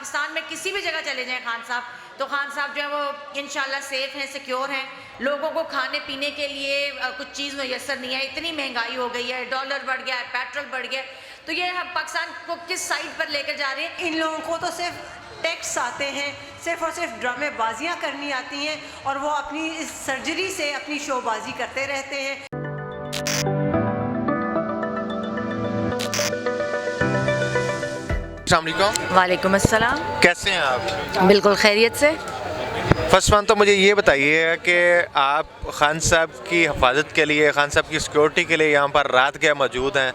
पाकिस्तान में किसी भी जगह चले जाएं खान साहब, तो खान साहब जो है वो इंशाल्लाह सेफ हैं, सिक्योर हैं। लोगों को खाने पीने के लिए कुछ चीज़ मैसर नहीं है, इतनी महंगाई हो गई है, डॉलर बढ़ गया है, पेट्रोल बढ़ गया है, तो ये हम पाकिस्तान को किस साइड पर लेकर जा रहे हैं। इन लोगों को तो सिर्फ टैक्स आते हैं, सिर्फ और सिर्फ ड्रामेबाजियाँ करनी आती हैं और वो अपनी इस सर्जरी से अपनी शोबाजी करते रहते हैं। वालेकुम अस्सलाम। कैसे हैं आप? बिल्कुल खैरियत से। फर्स्ट वन तो मुझे ये बताइए कि आप खान साहब की हिफाजत के लिए, खान साहब की सिक्योरिटी के लिए यहाँ पर रात के मौजूद हैं।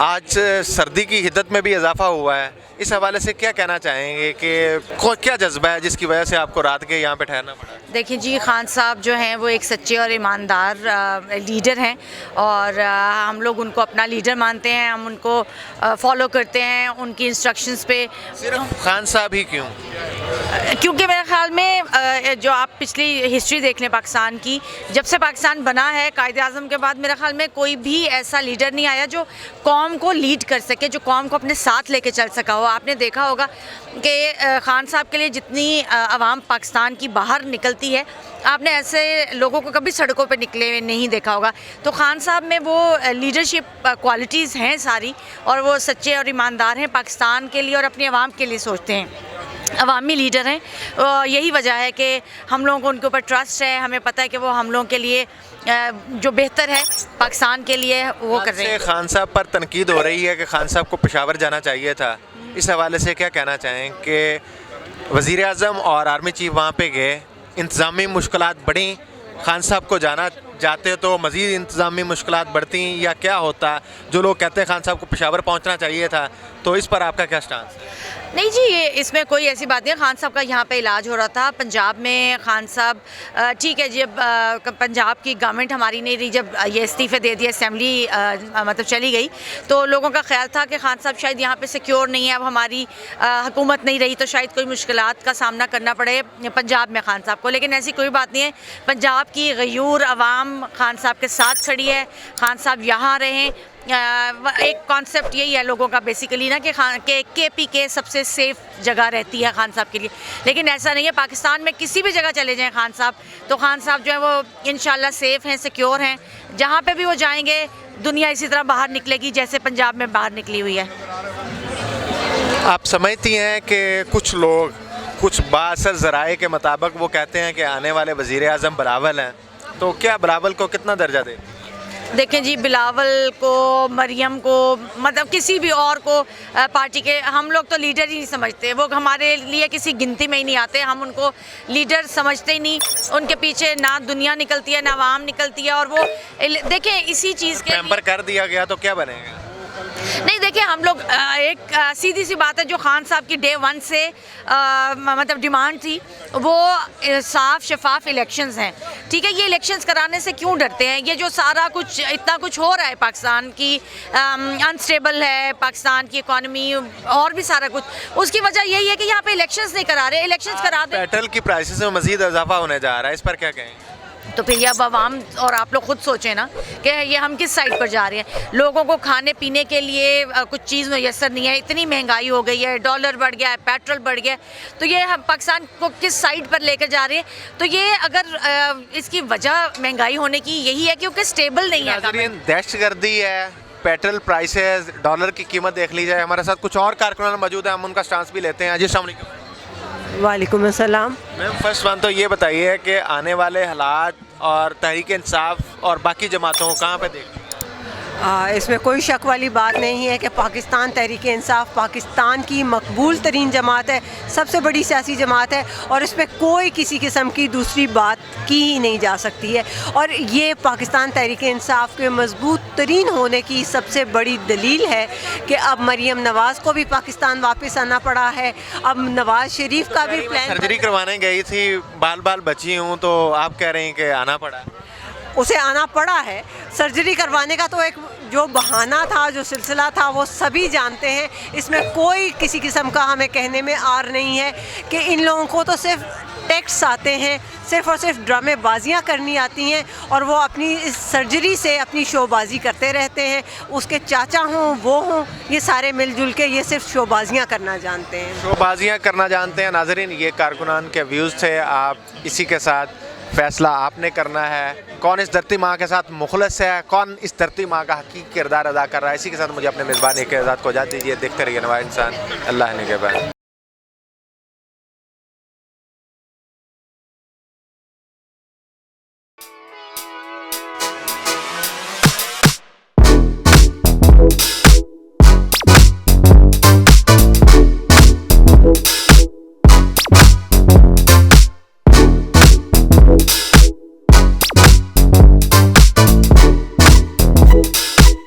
आज सर्दी की हिद्दत में भी इजाफा हुआ है, इस हवाले से क्या कहना चाहेंगे कि क्या जज्बा है जिसकी वजह से आपको रात के यहाँ पे ठहरना पड़ा? देखिए जी, खान साहब जो हैं वो एक सच्चे और ईमानदार लीडर हैं और हम लोग उनको अपना लीडर मानते हैं, हम उनको फॉलो करते हैं उनकी इंस्ट्रक्शंस पे। सिर्फ खान साहब ही क्यों? क्योंकि मेरे ख्याल में जो आप पिछली हिस्ट्री देख लें पाकिस्तान की, जब से पाकिस्तान बना है कायदे आज़म के बाद, मेरे ख्याल में कोई भी ऐसा लीडर नहीं आया जो कौम को लीड कर सके, जो कौम को अपने साथ लेके चल सका हो। आपने देखा होगा कि खान साहब के लिए जितनी आवाम पाकिस्तान की बाहर निकलती है, आपने ऐसे लोगों को कभी सड़कों पे निकले नहीं देखा होगा। तो खान साहब में वो लीडरशिप क्वालिटीज़ हैं सारी, और वो सच्चे और ईमानदार हैं, पाकिस्तान के लिए और अपनी आवाम के लिए सोचते हैं, अवामी लीडर हैं। यही वजह है कि हम लोगों को उनके ऊपर ट्रस्ट है, हमें पता है कि वो हम लोगों के लिए जो बेहतर है पाकिस्तान के लिए वो कर रहे हैं। खान साहब पर तनकीद हो रही है कि खान साहब को पेशावर जाना चाहिए था, इस हवाले से क्या कहना चाहें कि वज़ीर आज़म और आर्मी चीफ वहाँ पे गए, इंतज़ामी मुश्किलात बढ़ी, खान साहब को जाते तो मज़ीद इंतज़ामी मुश्किलात बढ़ती या क्या होता? जो लोग कहते हैं खान साहब को पेशावर पहुँचना चाहिए था, तो इस पर आपका क्या स्टांस है? नहीं जी, ये इसमें कोई ऐसी बात नहीं है। खान साहब का यहाँ पे इलाज हो रहा था पंजाब में। खान साहब ठीक है, जब पंजाब की गवर्नमेंट हमारी नहीं रही, जब ये इस्तीफ़े दे दिए, असेंबली मतलब चली गई, तो लोगों का ख्याल था कि खान साहब शायद यहाँ पे सिक्योर नहीं है, अब हमारी हुकूमत नहीं रही तो शायद कोई मुश्किलात का सामना करना पड़े पंजाब में खान साहब को। लेकिन ऐसी कोई बात नहीं है, पंजाब की गयूर अवाम खान साहब के साथ खड़ी है, खान साहब यहाँ रहें। एक कॉन्सेप्ट यही है लोगों का बेसिकली ना कि KPK सबसे सेफ़ जगह रहती है खान साहब के लिए, लेकिन ऐसा नहीं है। पाकिस्तान में किसी भी जगह चले जाएं खान साहब, तो खान साहब जो है वो इंशाल्लाह सेफ़ हैं, सिक्योर हैं। जहाँ पे भी वो जाएंगे दुनिया इसी तरह बाहर निकलेगी जैसे पंजाब में बाहर निकली हुई है। आप समझती हैं कि कुछ लोग, कुछ बाअसर ज़राए के मुताबिक वो कहते हैं कि आने वाले वज़ीर आज़म बिलावल हैं, तो क्या बिलावल को कितना दर्जा दे? देखें जी, बिलावल को, मरियम को, मतलब किसी भी और को पार्टी के हम लोग तो लीडर ही नहीं समझते, वो हमारे लिए किसी गिनती में ही नहीं आते, हम उनको लीडर समझते ही नहीं। उनके पीछे ना दुनिया निकलती है ना आवाम निकलती है, और वो देखें इसी चीज़ के मेंबर कर दिया गया तो क्या बनेगा? नहीं, देखिए हम लोग एक सीधी सी बात है, जो खान साहब की डे 1 से मतलब डिमांड थी वो साफ शफाफ इलेक्शंस हैं। ठीक है, ये इलेक्शंस कराने से क्यों डरते हैं? ये जो सारा कुछ इतना कुछ हो रहा है, पाकिस्तान की अनस्टेबल है, पाकिस्तान की इकॉनमी और भी सारा कुछ, उसकी वजह यही है कि यहाँ पे इलेक्शंस नहीं करा रहे। इलेक्शंस करा दें, पेट्रोल की प्राइसेस में मज़ीद इजाफा होने जा रहा है, इस पर क्या कहें? तो फिर ये अब आवाम और आप लोग खुद सोचें ना कि ये हम किस साइड पर जा रहे हैं। लोगों को खाने पीने के लिए कुछ चीज़ मैसर नहीं है, इतनी महंगाई हो गई है, डॉलर बढ़ गया है, पेट्रोल बढ़ गया है, तो ये हम पाकिस्तान को किस साइड पर लेकर जा रहे हैं। तो ये अगर इसकी वजह महंगाई होने की यही है क्योंकि स्टेबल नहीं है। दहशतगर्दी है, पेट्रोल प्राइसेस, डॉलर की कीमत देख ली जाए। हमारे साथ कुछ और कारकुनान मौजूद हैं, हम उनका स्टांस भी लेते हैं। जी अस्सलाम वालेकुम। वालेकुम अस्सलाम। मैम, फर्स्ट वन तो ये बताइए कि आने वाले हालात और तहरीक इंसाफ और बाकी जमातों को कहाँ पे देख? इसमें कोई शक वाली बात नहीं है कि पाकिस्तान तहरीक इंसाफ पाकिस्तान की मकबूल तरीन जमात है, सबसे बड़ी सियासी जमात है, और इस पर कोई किसी किस्म की दूसरी बात की ही नहीं जा सकती है। और ये पाकिस्तान तहरीक इंसाफ के मजबूत तरीन होने की सबसे बड़ी दलील है कि अब मरियम नवाज़ को भी पाकिस्तान वापस आना पड़ा है। अब नवाज़ शरीफ का भी प्लान, सर्जरी करवाने गई थी, बाल बची हूँ, तो आप कह रहे हैं कि आना पड़ा? उसे आना पड़ा है। सर्जरी करवाने का तो एक जो बहाना था, जो सिलसिला था, वो सभी जानते हैं। इसमें कोई किसी किस्म का हमें कहने में आर नहीं है कि इन लोगों को तो सिर्फ टेक्स्ट आते हैं, सिर्फ़ और सिर्फ ड्रामेबाजियाँ करनी आती हैं और वो अपनी इस सर्जरी से अपनी शोबाजी करते रहते हैं। उसके चाचा हों, वो हों, ये सारे मिलजुल के ये सिर्फ शोबाजियाँ करना जानते हैं। शोबाजियाँ करना जानते हैं। नाज़रीन, ये कारकुनान के व्यूज़ थे। आप इसी के साथ फ़ैसला आपने करना है, कौन इस धरती माँ के साथ मुखलस है, कौन इस धरती माँ का हकीकी किरदार अदा कर रहा है। इसी के साथ मुझे अपने मेज़बान एक आज़ाद को इजाज़त दीजिए। देखते रहिए नवा इंसान। अल्लाह ने के बाद।